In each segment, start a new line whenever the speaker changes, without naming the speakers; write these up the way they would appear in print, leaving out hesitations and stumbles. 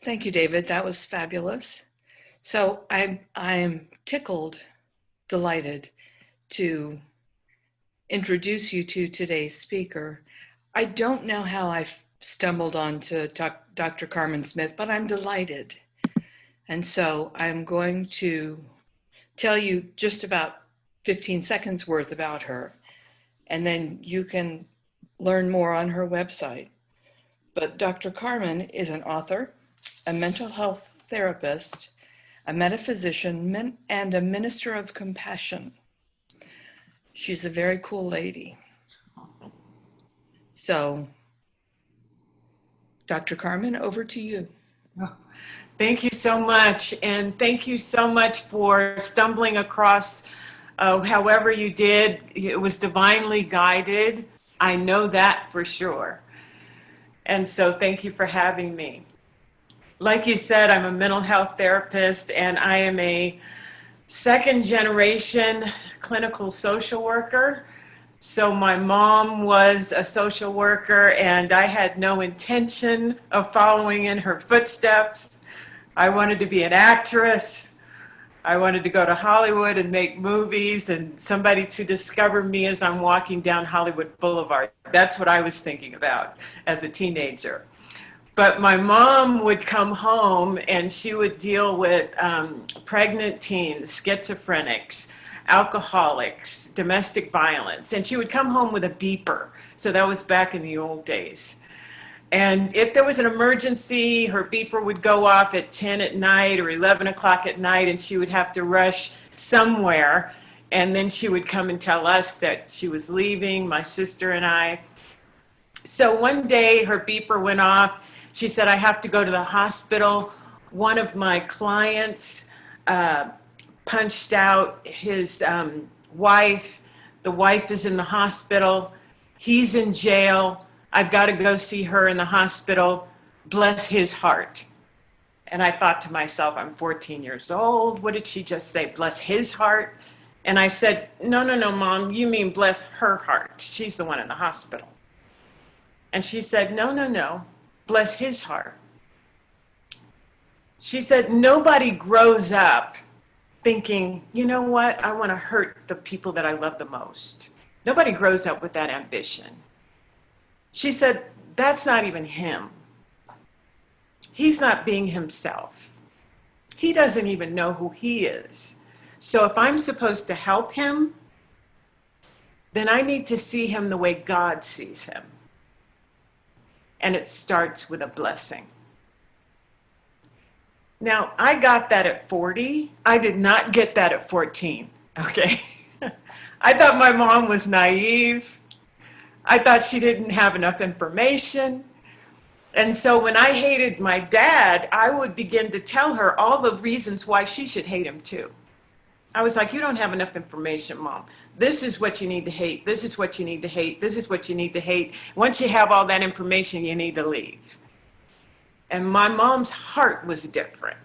Thank you, David. That was fabulous. So I'm tickled, delighted to introduce you to today's speaker. I don't know how I stumbled onto Dr. Karmen Smith, but I'm delighted. And so I'm going to tell you just about 15 seconds worth about her, and then you can learn more on her website. But Dr. Karmen is an author, a mental health therapist, a metaphysician, and a minister of compassion. She's a very cool lady. So, Dr. Karmen, over to you.
Oh, thank you so much. And thank you so much for stumbling across however you did. It was divinely guided. I know that for sure. And so thank you for having me. Like you said, I'm a mental health therapist, and I am a second generation clinical social worker. So my mom was a social worker, and I had no intention of following in her footsteps. I wanted to be an actress. I wanted to go to Hollywood and make movies, and somebody to discover me as I'm walking down Hollywood Boulevard. That's what I was thinking about as a teenager. But my mom would come home and she would deal with pregnant teens, schizophrenics, alcoholics, domestic violence. And she would come home with a beeper. So that was back in the old days. And if there was an emergency, her beeper would go off at 10 at night or 11 o'clock at night, and she would have to rush somewhere. And then she would come and tell us that she was leaving, my sister and I. So one day her beeper went off. She said, I have to go to the hospital. One of my clients punched out his wife. The wife is in the hospital. He's in jail. I've got to go see her in the hospital. Bless his heart. And I thought to myself, I'm 14 years old. What did she just say? Bless his heart? And I said, no, Mom, you mean bless her heart. She's the one in the hospital. And she said, no, bless his heart. She said, nobody grows up thinking, you know what, I want to hurt the people that I love the most. Nobody grows up with that ambition. She said, that's not even him. He's not being himself. He doesn't even know who he is. So if I'm supposed to help him, then I need to see him the way God sees him. And it starts with a blessing. Now, I got that at 40. I did not get that at 14, okay? I thought my mom was naive. I thought she didn't have enough information. And so when I hated my dad, I would begin to tell her all the reasons why she should hate him too. I was like, you don't have enough information, Mom. This is what you need to hate. This is what you need to hate. This is what you need to hate. Once you have all that information, you need to leave. And my mom's heart was different.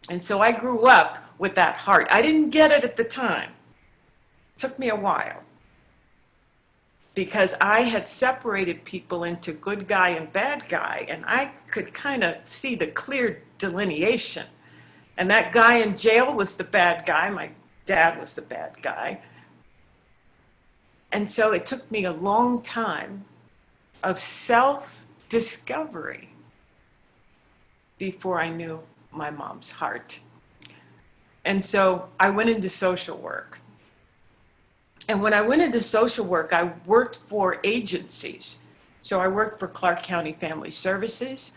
And so I grew up with that heart. I didn't get it at the time. It took me a while. Because I had separated people into good guy and bad guy, and I could kind of see the clear delineation. And that guy in jail was the bad guy. My dad was the bad guy. And so it took me a long time of self-discovery before I knew my mom's heart. And so I went into social work. And when I went into social work, I worked for agencies. So I worked for Clark County Family Services.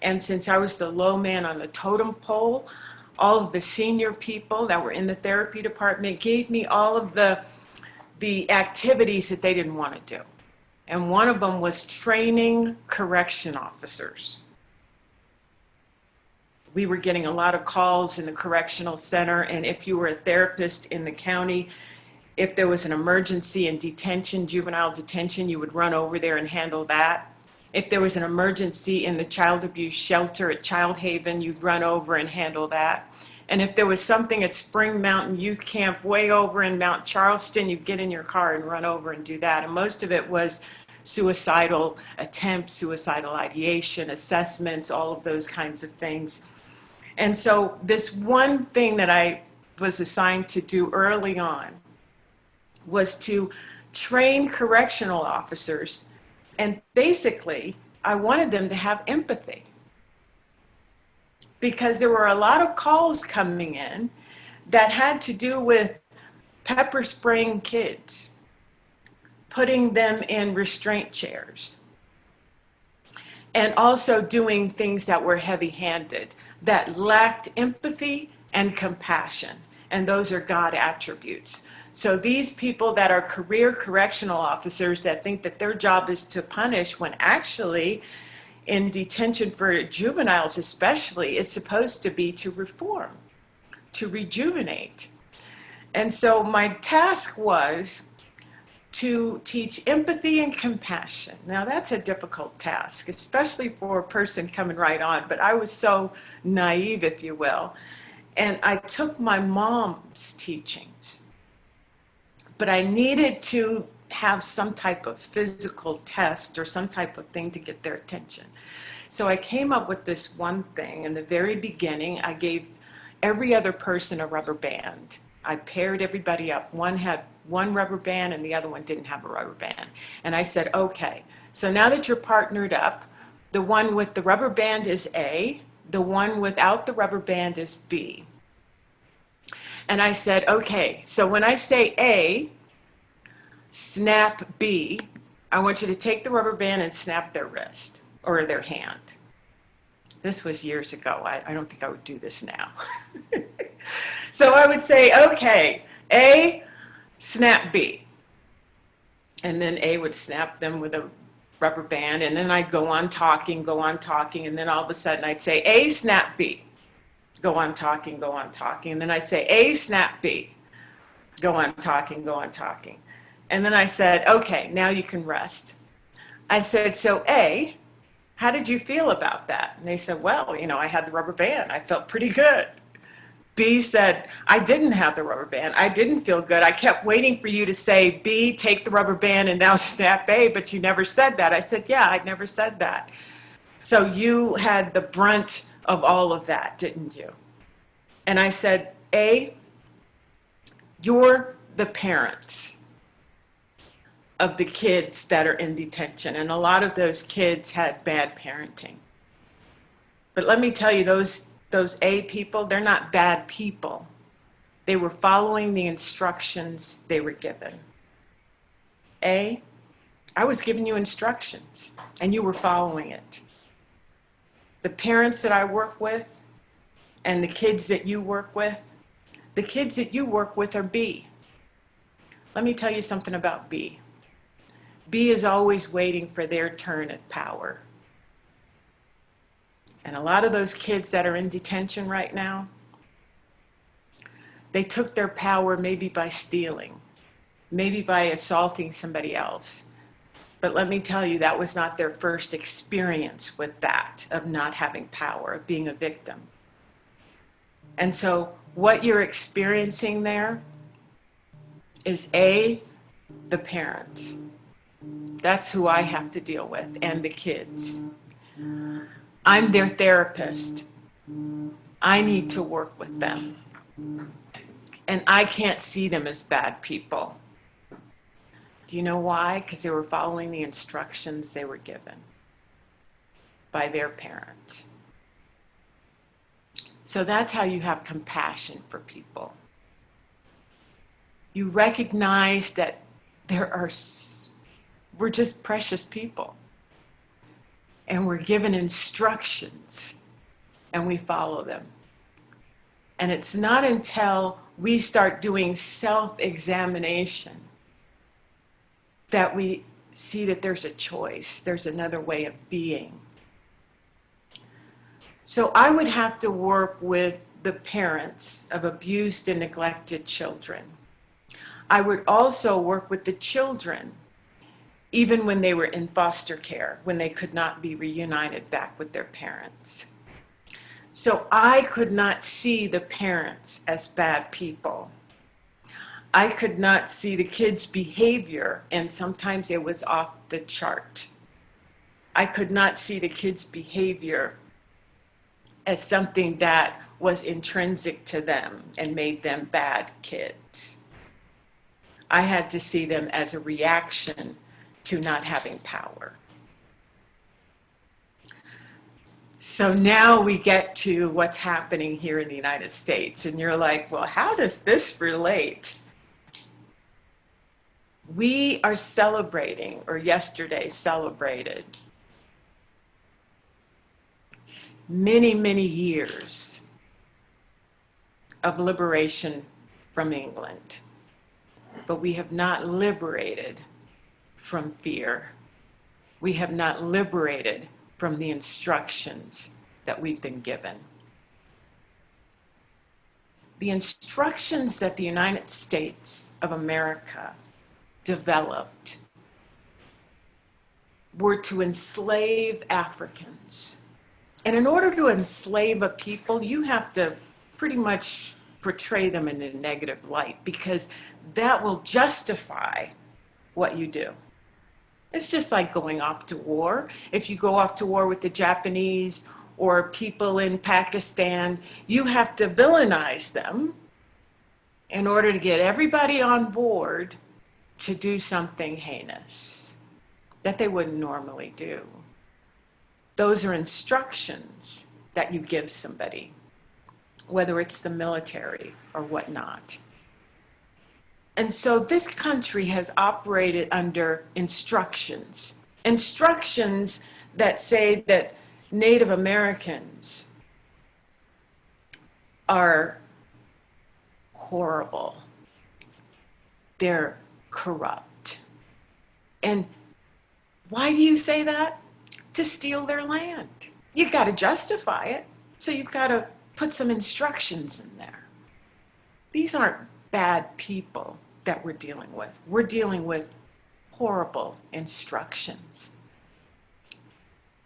And since I was the low man on the totem pole, all of the senior people that were in the therapy department gave me all of the activities that they didn't want to do. And one of them was training correction officers. We were getting a lot of calls in the correctional center, and if you were a therapist in the county, if there was an emergency in detention, juvenile detention, you would run over there and handle that. If there was an emergency in the child abuse shelter at Child Haven, you'd run over and handle that. And if there was something at Spring Mountain Youth Camp way over in Mount Charleston, you'd get in your car and run over and do that. And most of it was suicidal attempts, suicidal ideation, assessments, all of those kinds of things. And so this one thing that I was assigned to do early on was to train correctional officers. And basically, I wanted them to have empathy, because there were a lot of calls coming in that had to do with pepper spraying kids, putting them in restraint chairs, and also doing things that were heavy-handed, that lacked empathy and compassion. And those are God attributes. So these people that are career correctional officers that think that their job is to punish, when actually in detention for juveniles especially, it's supposed to be to reform, to rejuvenate. And so my task was to teach empathy and compassion. Now that's a difficult task, especially for a person coming right on, but I was so naive, if you will. And I took my mom's teachings, but I needed to have some type of physical test or some type of thing to get their attention. So I came up with this one thing. In the very beginning, I gave every other person a rubber band. I paired everybody up. One had one rubber band and the other one didn't have a rubber band. And I said, okay, so now that you're partnered up, the one with the rubber band is A, the one without the rubber band is B. And I said, okay, so when I say A, snap B, I want you to take the rubber band and snap their wrist or their hand. This was years ago. I don't think I would do this now. So I would say, okay, A, snap B. And then A would snap them with a rubber band. And then I'd go on talking. And then all of a sudden I'd say, A, snap B. Go on talking. And then I'd say, A, snap B. Go on talking. And then I said, okay, now you can rest. I said, so A, how did you feel about that? And they said, well, I had the rubber band. I felt pretty good. B said, I didn't have the rubber band. I didn't feel good. I kept waiting for you to say, B, take the rubber band and now snap A, but you never said that. I said, yeah, I never said that. So you had the brunt of all of that, didn't you? And I said, A, you're the parents of the kids that are in detention. And a lot of those kids had bad parenting. But let me tell you, those A people, they're not bad people. They were following the instructions they were given. A, I was giving you instructions and you were following it. The parents that I work with and the kids that you work with, the kids that you work with are B. Let me tell you something about B. B is always waiting for their turn at power. And a lot of those kids that are in detention right now, they took their power maybe by stealing, maybe by assaulting somebody else. But let me tell you, that was not their first experience with that, of not having power, of being a victim. And so what you're experiencing there is A, the parents. That's who I have to deal with, and the kids. I'm their therapist. I need to work with them. And I can't see them as bad people. Do you know why? Because they were following the instructions they were given by their parents. So that's how you have compassion for people. You recognize that we're just precious people. And we're given instructions and we follow them. And it's not until we start doing self-examination that we see that there's a choice, there's another way of being. So I would have to work with the parents of abused and neglected children. I would also work with the children, even when they were in foster care, when they could not be reunited back with their parents. So I could not see the parents as bad people. I could not see the kids' behavior, and sometimes it was off the chart. I could not see the kids' behavior as something that was intrinsic to them and made them bad kids. I had to see them as a reaction to not having power. So now we get to what's happening here in the United States, and you're like, well, how does this relate? We are celebrating, or yesterday celebrated, many, many years of liberation from England. But we have not liberated from fear. We have not liberated from the instructions that we've been given. The instructions that the United States of America developed were to enslave Africans. And in order to enslave a people, you have to pretty much portray them in a negative light, because that will justify what you do. It's just like going off to war. If you go off to war with the Japanese or people in Pakistan, you have to villainize them in order to get everybody on board to do something heinous that they wouldn't normally do. Those are instructions that you give somebody, whether it's the military or whatnot. And so this country has operated under instructions that say that Native Americans are horrible. They're corrupt. And why do you say that? To steal their land. You've got to justify it. So you've got to put some instructions in there. These aren't bad people that we're dealing with. We're dealing with horrible instructions.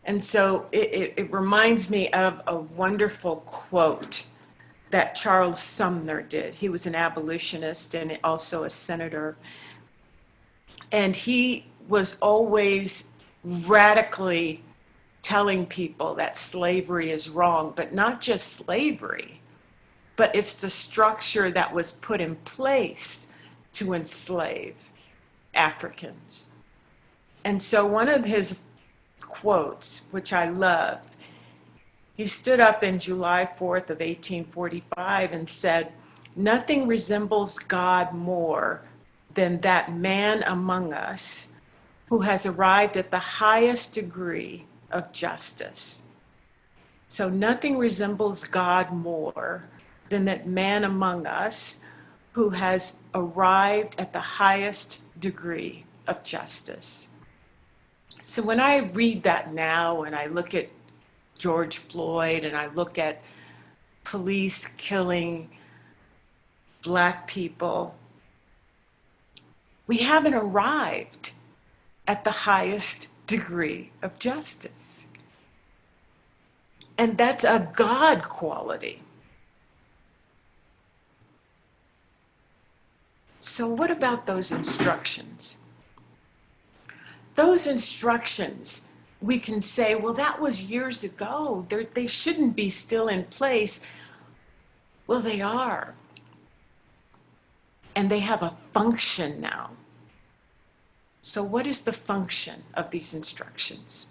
And so it reminds me of a wonderful quote that Charles Sumner did. He was an abolitionist and also a senator. And he was always radically telling people that slavery is wrong, but not just slavery, but it's the structure that was put in place to enslave Africans. And so one of his quotes, which I love, he stood up in July 4th of 1845 and said, "Nothing resembles God more than that man among us who has arrived at the highest degree of justice." So nothing resembles God more than that man among us who has arrived at the highest degree of justice. So when I read that now and I look at George Floyd and I look at police killing Black people, we haven't arrived at the highest degree of justice. And that's a God quality. So what about those instructions? Those instructions, we can say, well, that was years ago. They shouldn't be still in place. Well, they are. And they have a function now. So what is the function of these instructions?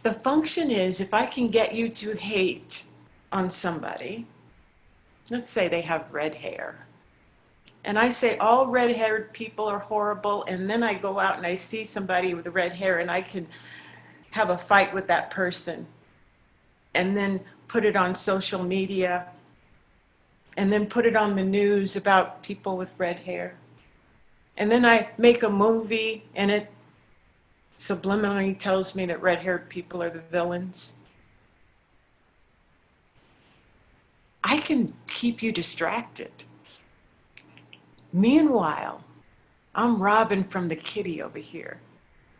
The function is, if I can get you to hate on somebody, let's say they have red hair, and I say all red-haired people are horrible, and then I go out and I see somebody with red hair and I can have a fight with that person and then put it on social media and then put it on the news about people with red hair. And then I make a movie and it subliminally tells me that red-haired people are the villains. I can keep you distracted. Meanwhile, I'm robbing from the kitty over here.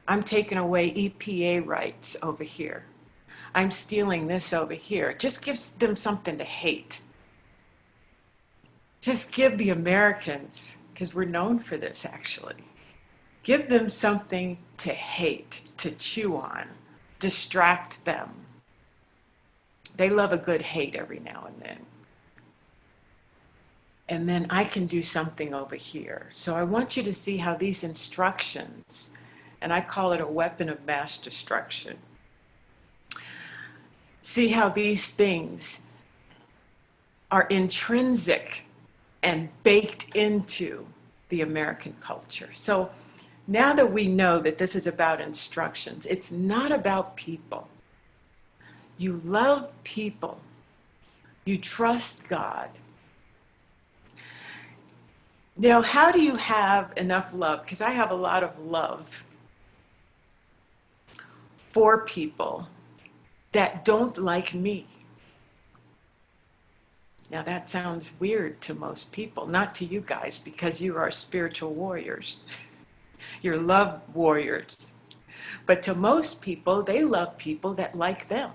I'm taking away EPA rights over here. I'm stealing this over here. It just gives them something to hate. just give the Americans, because we're known for this actually, give them something to hate, to chew on, distract them. They love a good hate every now and then. And then I can do something over here. So I want you to see how these instructions, and I call it a weapon of mass destruction. See how these things are intrinsic and baked into the American culture. So now that we know that this is about instructions, it's not about people. You love people. You trust God. Now, how do you have enough love? Because I have a lot of love for people that don't like me. Now, that sounds weird to most people, not to you guys, because you are spiritual warriors. You're love warriors. But to most people, they love people that like them,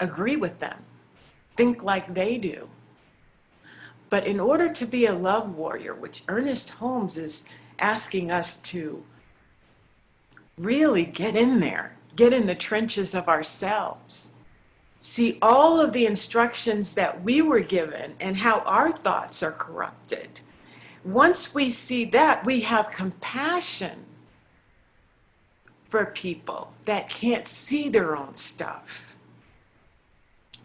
agree with them, think like they do. But in order to be a love warrior, which Ernest Holmes is asking us to really get in there, get in the trenches of ourselves, see all of the instructions that we were given and how our thoughts are corrupted. Once we see that, we have compassion for people that can't see their own stuff.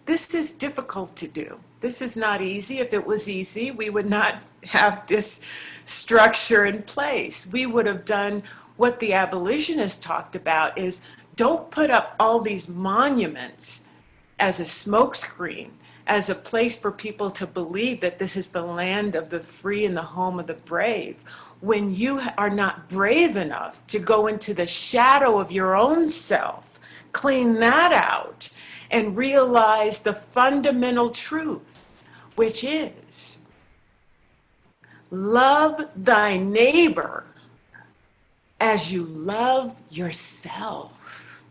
This is difficult to do. This is not easy. If it was easy, we would not have this structure in place. We would have done what the abolitionists talked about is don't put up all these monuments as a smokescreen, as a place for people to believe that this is the land of the free and the home of the brave, when you are not brave enough to go into the shadow of your own self, clean that out, and realize the fundamental truth, which is love thy neighbor as you love yourself.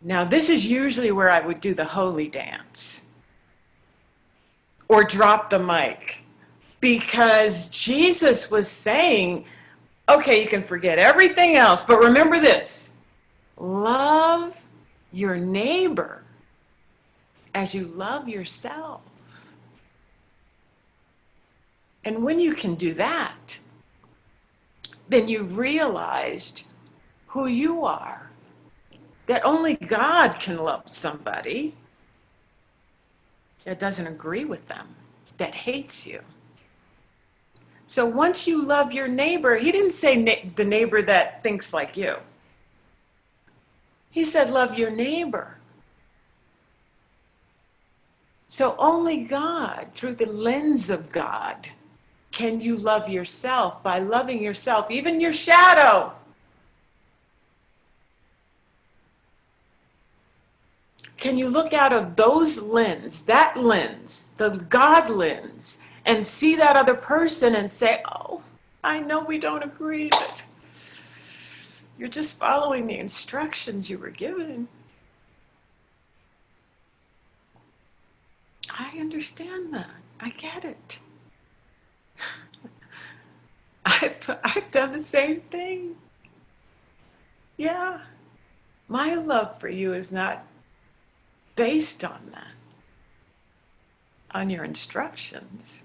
Now, this is usually where I would do the holy dance or drop the mic, because Jesus was saying, okay, you can forget everything else, but remember this: love your neighbor as you love yourself. And when you can do that, then you've realized who you are. That only God can love somebody that doesn't agree with them, that hates you. So once you love your neighbor, he didn't say the neighbor that thinks like you. He said, love your neighbor. So only God, through the lens of God, can you love yourself. By loving yourself, even your shadow. Can you look out of those lens, that lens, the God lens, and see that other person and say, oh, I know we don't agree, but you're just following the instructions you were given. I understand that. I get it. I've done the same thing. Yeah. My love for you is not based on that, on your instructions.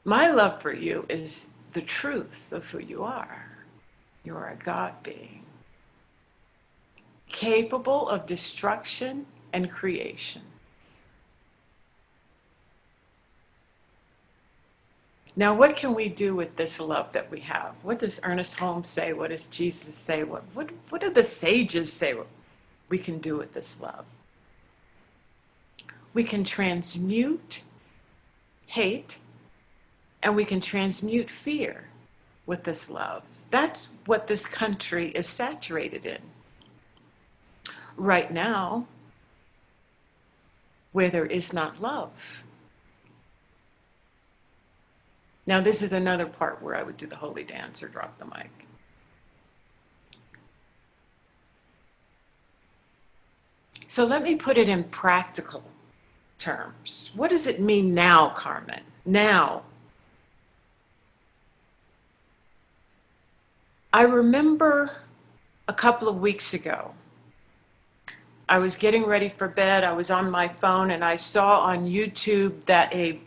My love for you is the truth of who you are. You are a God being, capable of destruction and creation. Now, what can we do with this love that we have? What does Ernest Holmes say? What does Jesus say? What do the sages say we can do with this love? We can transmute hate, and we can transmute fear with this love. That's what this country is saturated in right now, where there is not love. Now, this is another part where I would do the holy dance or drop the mic. So let me put it in practical terms. What does it mean now, Karmen? Now. I remember a couple of weeks ago, I was getting ready for bed. I was on my phone and I saw on YouTube that a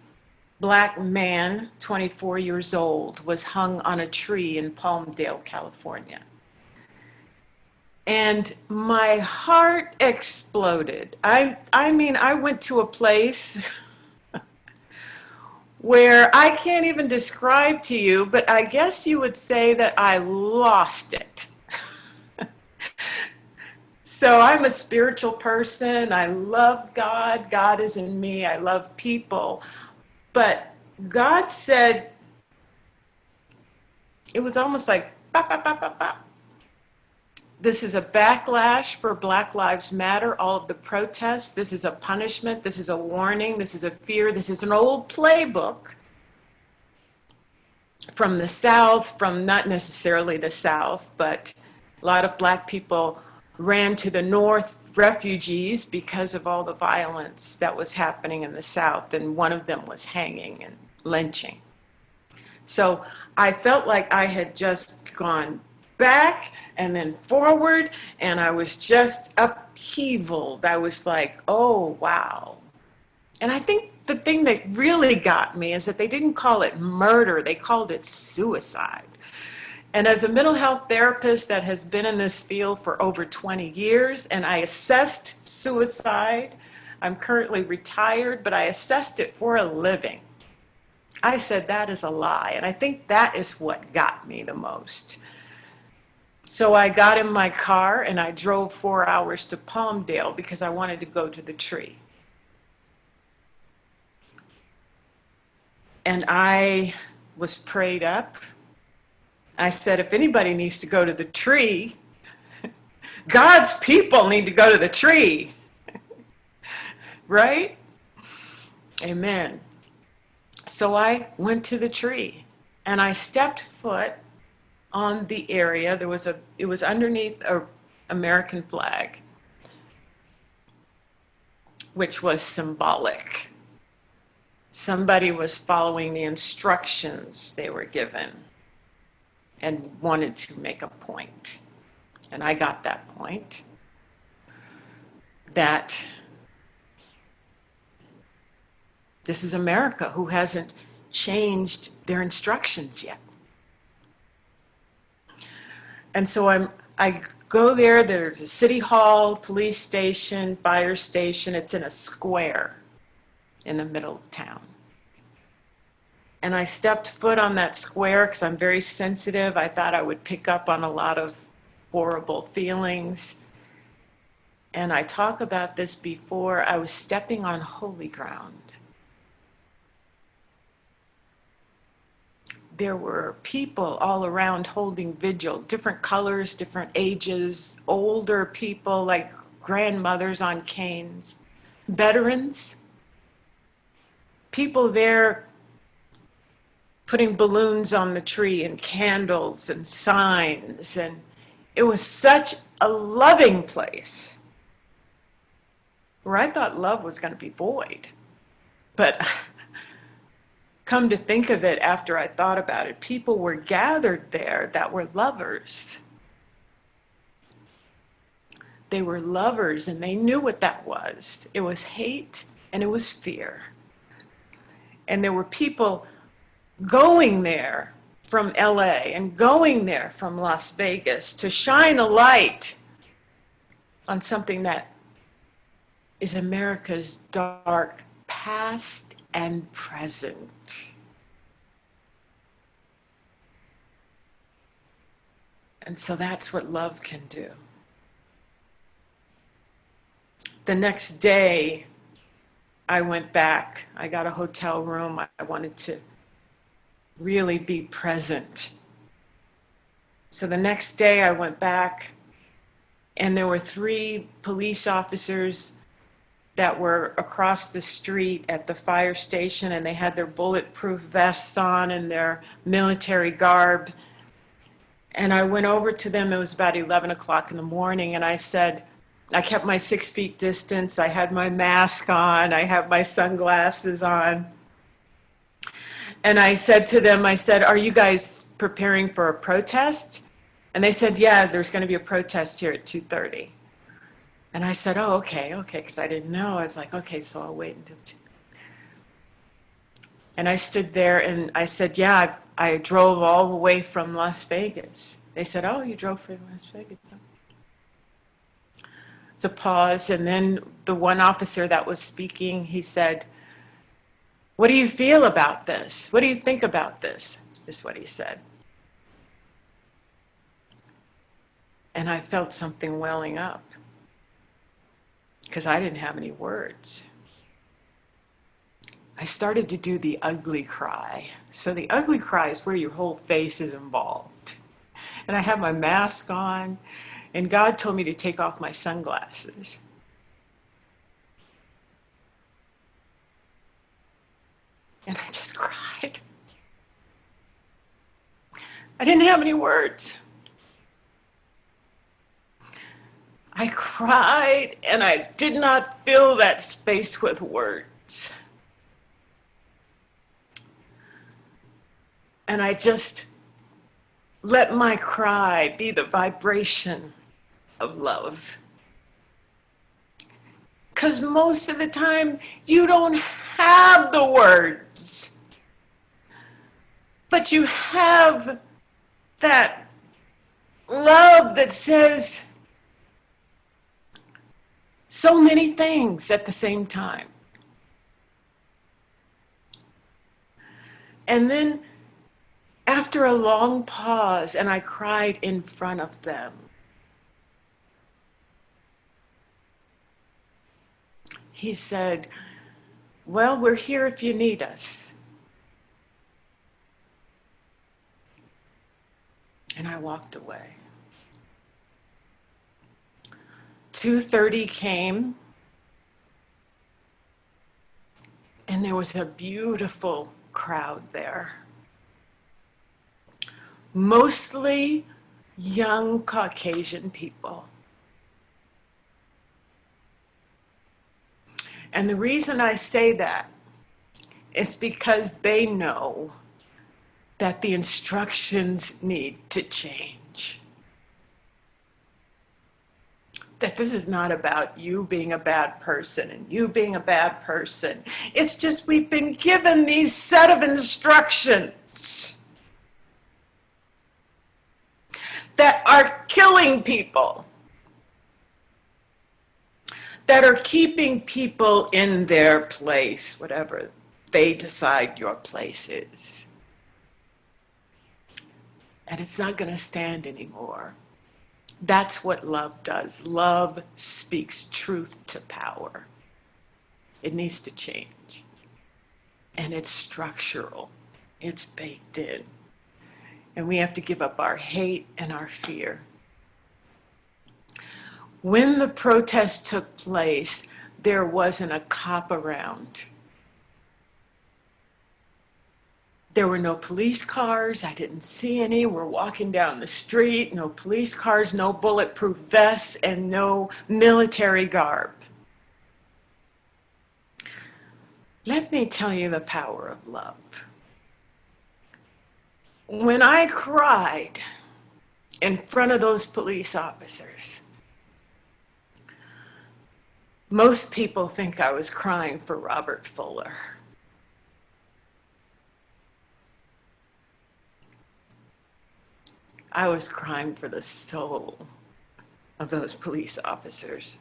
Black man, 24 years old, was hung on a tree in Palmdale, California. And my heart exploded. I mean, I went to a place where I can't even describe to you, but I guess you would say that I lost it. So I'm a spiritual person. I love God. God is in me. I love people. But God said, it was almost like, bop, bop, bop, bop, bop. This is a backlash for Black Lives Matter, all of the protests. This is a punishment. This is a warning. This is a fear. This is an old playbook from the South, from not necessarily the South, but a lot of Black people ran to the North, refugees, because of all the violence that was happening in the South, and one of them was hanging and lynching. So I felt like I had just gone back and then forward, and I was just upheavaled. I was like, oh, wow. And I think the thing that really got me is that they didn't call it murder, they called it suicide. And as a mental health therapist that has been in this field for over 20 years, and I assessed suicide, I'm currently retired, but I assessed it for a living. I said that is a lie, and I think that is what got me the most. So I got in my car and I drove 4 hours to Palmdale because I wanted to go to the tree. And I was prayed up. I said, if anybody needs to go to the tree, God's people need to go to the tree. Right? Amen. So I went to the tree and I stepped foot on the area. It was underneath an American flag, which was symbolic. Somebody was following the instructions they were given and wanted to make a point. And I got that point, that this is America, who hasn't changed their instructions yet. And so I go there, there's a city hall, police station, fire station. It's in a square in the middle of town. And I stepped foot on that square because I'm very sensitive. I thought I would pick up on a lot of horrible feelings. And I talk about this before. I was stepping on holy ground. There were people all around holding vigil, different colors, different ages, older people like grandmothers on canes, veterans, people there putting balloons on the tree and candles and signs. And it was such a loving place where I thought love was going to be void. But come to think of it, after I thought about it, people were gathered there that were lovers. They were lovers, and they knew what that was. It was hate and it was fear. And there were people going there from LA and going there from Las Vegas to shine a light on something that is America's dark past and present. And so that's what love can do. The next day, I went back. I got a hotel room. I wanted to really be present. So the next day I went back, and there were 3 police officers that were across the street at the fire station, and they had their bulletproof vests on and their military garb. And I went over to them. It was about 11 o'clock in the morning, and I said, I kept my 6 feet distance. I had my mask on. I had my sunglasses on. And I said to them, I said, are you guys preparing for a protest? And they said, yeah, there's going to be a protest here at 2:30. And I said, oh, okay, because I didn't know. I was like, okay, so I'll wait until 2. And I stood there and I said, yeah, I drove all the way from Las Vegas. They said, oh, you drove from Las Vegas. It's a pause, and then the one officer that was speaking, he said, what do you feel about this? What do you think about this? Is what he said. And I felt something welling up because I didn't have any words. I started to do the ugly cry. So the ugly cry is where your whole face is involved. And I had my mask on, and God told me to take off my sunglasses. And I just cried. I didn't have any words. I cried, and I did not fill that space with words. And I just let my cry be the vibration of love. Because most of the time, you don't have the words, but you have that love that says so many things at the same time. And then after a long pause, and I cried in front of them, he said, well, we're here if you need us. And I walked away. 2:30 came, and there was a beautiful crowd there. Mostly young Caucasian people. And the reason I say that is because they know that the instructions need to change. That this is not about you being a bad person and you being a bad person. It's just we've been given these set of instructions that are killing people, that are keeping people in their place, whatever they decide your place is. And it's not going to stand anymore. That's what love does. Love speaks truth to power. It needs to change. And it's structural. It's baked in. And we have to give up our hate and our fear. When the protest took place, there wasn't a cop around. There were no police cars. I didn't see any. We're walking down the street. No police cars, no bulletproof vests, and no military garb. Let me tell you the power of love. When I cried in front of those police officers, most people think I was crying for Robert Fuller. I was crying for the soul of those police officers.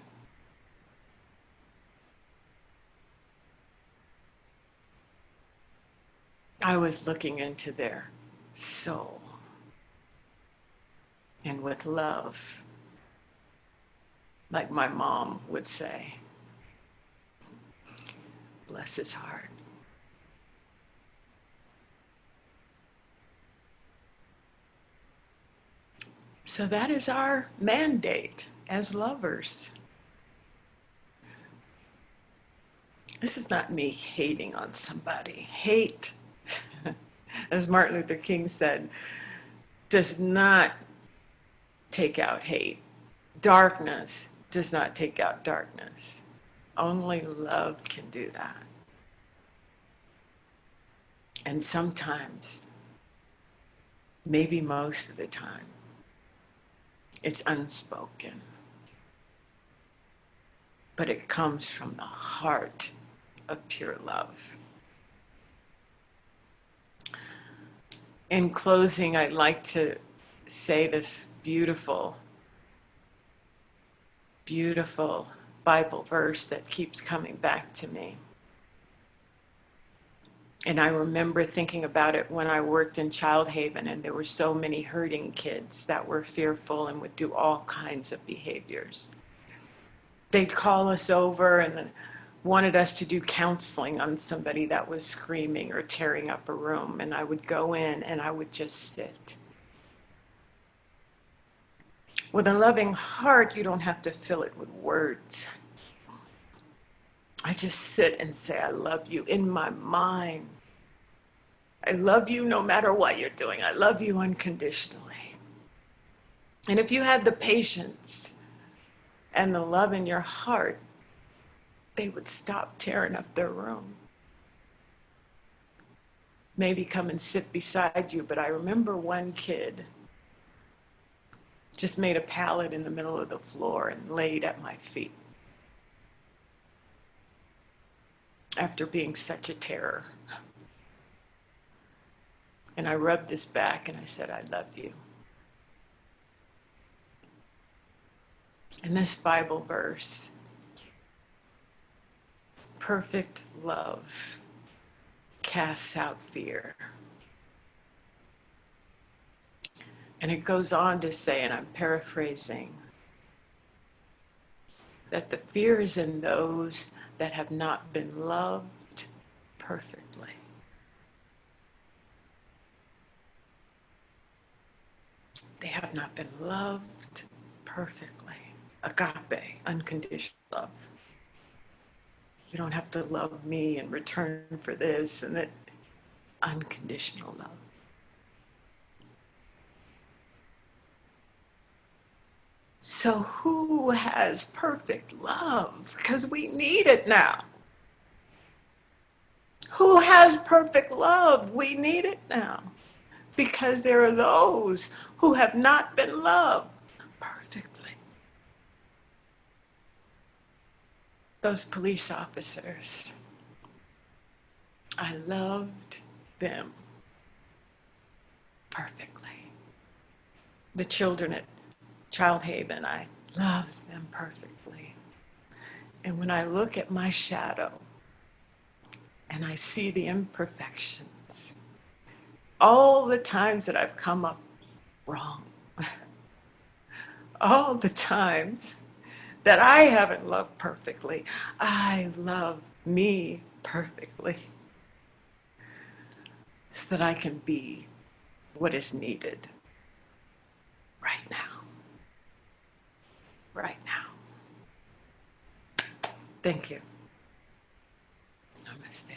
I was looking into their soul. And with love, like my mom would say, bless his heart. So that is our mandate as lovers. This is not me hating on somebody. Hate, as Martin Luther King said, does not take out hate. Darkness does not take out darkness. Only love can do that. And sometimes, maybe most of the time, it's unspoken. But it comes from the heart of pure love. In closing, I'd like to say this beautiful, beautiful Bible verse that keeps coming back to me. And I remember thinking about it when I worked in Child Haven, and there were so many hurting kids that were fearful and would do all kinds of behaviors. They'd call us over and wanted us to do counseling on somebody that was screaming or tearing up a room, and I would go in and I would just sit. With a loving heart, you don't have to fill it with words. I just sit and say, I love you in my mind. I love you no matter what you're doing. I love you unconditionally. And if you had the patience and the love in your heart, they would stop tearing up their room. Maybe come and sit beside you, but I remember one kid just made a pallet in the middle of the floor and laid at my feet after being such a terror. And I rubbed his back and I said, I love you. And this Bible verse, perfect love casts out fear. And it goes on to say, and I'm paraphrasing, that the fear is in those that have not been loved perfectly. They have not been loved perfectly. Agape, unconditional love. You don't have to love me in return for this and that. Unconditional love. So who has perfect love? Because we need it now. Who has perfect love? We need it now. Because there are those who have not been loved perfectly. Those police officers, I loved them perfectly. The children at Child Haven, I loved them perfectly. And when I look at my shadow and I see the imperfections, all the times that I've come up wrong, all the times that I haven't loved perfectly, I love me perfectly so that I can be what is needed right now. Right now. Thank you. Namaste.